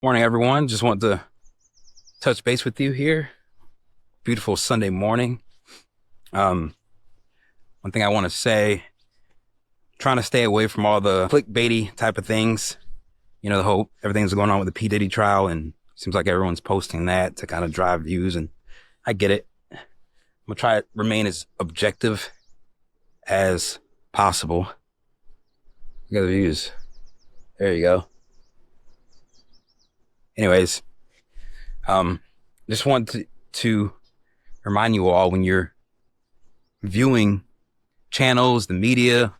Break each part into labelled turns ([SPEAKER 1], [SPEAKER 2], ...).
[SPEAKER 1] Morning, everyone. Just want to touch base with you here. Beautiful Sunday morning. Um, One thing I want to say, trying to stay away from all the clickbaity type of things. The whole everything's going on with the P. Diddy trial, and seems like everyone's posting that to kind of drive views. And I get it. I'm gonna try to remain as objective as possible. Look at the views. There you go. Anyways, just want to remind you all when you're viewing channels, the media,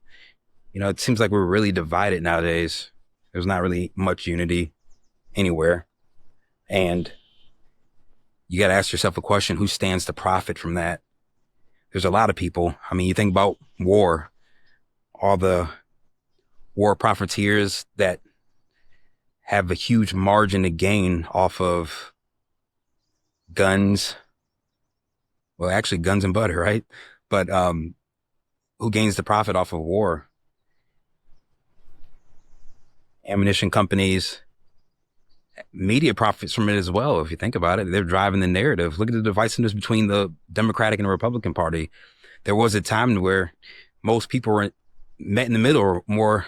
[SPEAKER 1] it seems like we're really divided nowadays. There's not really much unity anywhere. And you got to ask yourself a question: who stands to profit from that? There's a lot of people. I mean, you think about war, all the war profiteers that have a huge margin to gain off of guns. Well, actually guns and butter, right? But who gains the profit off of war? Ammunition companies, media profits from it as well. If you think about it, they're driving the narrative. Look at the divisiveness between the Democratic and the Republican Party. There was a time where most people were met in the middle or more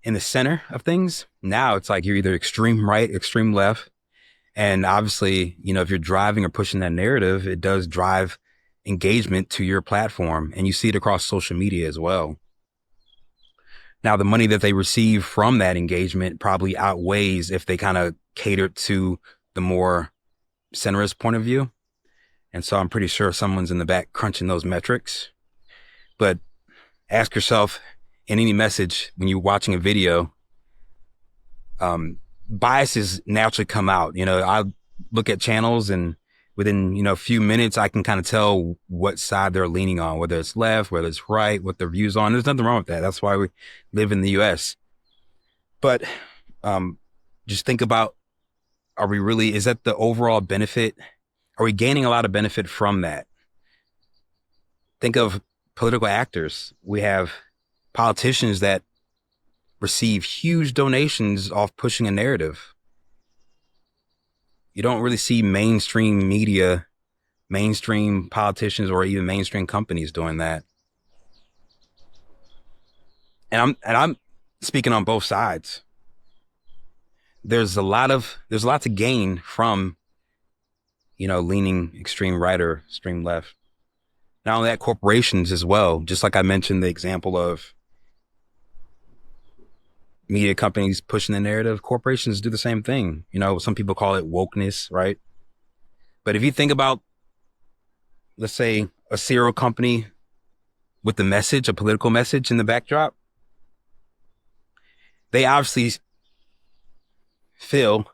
[SPEAKER 1] in the center of things. Now it's like you're either extreme right, extreme left. And obviously, if you're driving or pushing that narrative, it does drive engagement to your platform. And you see it across social media as well. Now, the money that they receive from that engagement probably outweighs if they kind of cater to the more centrist point of view. And so I'm pretty sure someone's in the back crunching those metrics. But ask yourself in any message when you're watching a video, biases naturally come out. I look at channels and within, a few minutes, I can kind of tell what side they're leaning on, whether it's left, whether it's right, what their views on. There's nothing wrong with that. That's why we live in the US. But just think about, is that the overall benefit? Are we gaining a lot of benefit from that? Think of political actors. We have politicians that receive huge donations off pushing a narrative. You don't really see mainstream media, mainstream politicians, or even mainstream companies doing that. And I'm speaking on both sides. There's a lot to gain from, leaning extreme right or extreme left. Not only that, corporations as well. Just like I mentioned the example of media companies pushing the narrative, corporations do the same thing. Some people call it wokeness, right? But if you think about, let's say, a cereal company with the message, a political message in the backdrop, they obviously feel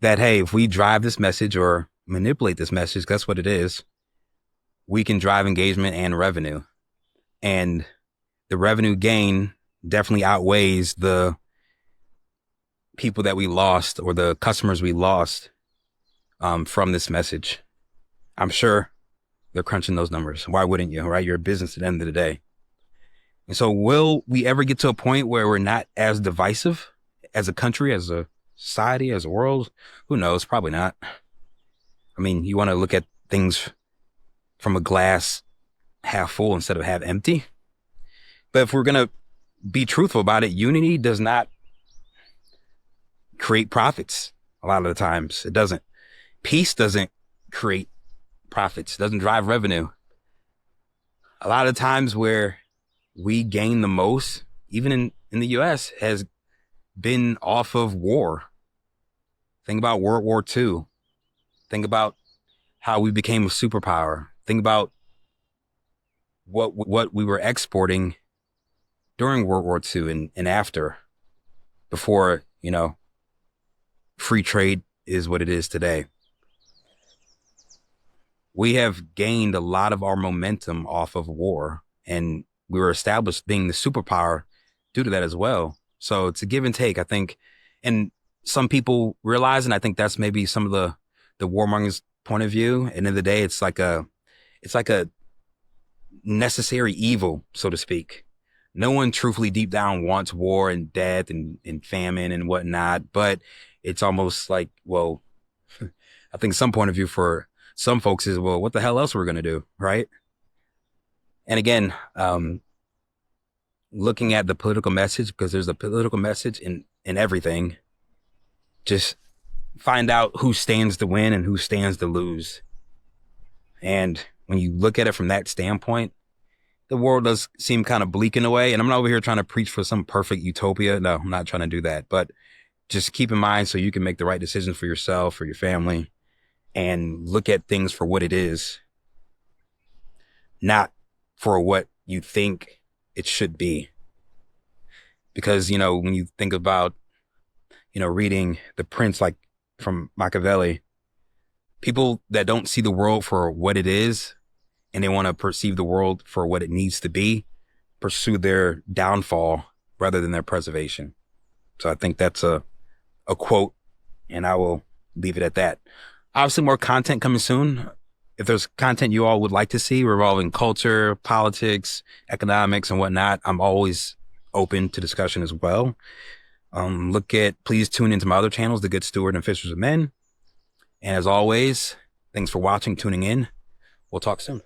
[SPEAKER 1] that, hey, if we drive this message or manipulate this message, that's what it is, we can drive engagement and revenue. And the revenue gain definitely outweighs the people that we lost or the customers we lost from this message. I'm sure they're crunching those numbers. Why wouldn't you, right? You're a business at the end of the day. And so will we ever get to a point where we're not as divisive as a country, as a society, as a world? Who knows? Probably not. I mean, you want to look at things from a glass half full instead of half empty. But if we're going to be truthful about it, unity does not create profits. A lot of the times it doesn't. Peace doesn't create profits, doesn't drive revenue. A lot of times where we gain the most, even in the US, has been off of war. Think about World War II. Think about how we became a superpower. Think about what we were exporting during World War II and after, before, free trade is what it is today. We have gained a lot of our momentum off of war, and we were established being the superpower due to that as well. So it's a give and take, I think. And some people realize, and I think that's maybe some of the warmongers' point of view. End of the day, it's like a necessary evil, so to speak. No one truthfully deep down wants war and death and famine and whatnot, but it's almost like, well, I think some point of view for some folks is, well, what the hell else we're going to do, right? And again, looking at the political message, because there's a political message in everything. Just find out who stands to win and who stands to lose. And when you look at it from that standpoint, the world does seem kind of bleak in a way. And I'm not over here trying to preach for some perfect utopia. No, I'm not trying to do that. But just keep in mind so you can make the right decisions for yourself, for your family, and look at things for what it is, not for what you think it should be. Because, when you think about, reading The Prince, like from Machiavelli, people that don't see the world for what it is and they want to perceive the world for what it needs to be, pursue their downfall rather than their preservation. So I think that's a quote, and I will leave it at that. Obviously, more content coming soon. If there's content you all would like to see revolving culture, politics, economics, and whatnot, I'm always open to discussion as well. Please tune into my other channels, The Good Steward and Fishers of Men. And as always, thanks for watching, tuning in. We'll talk soon.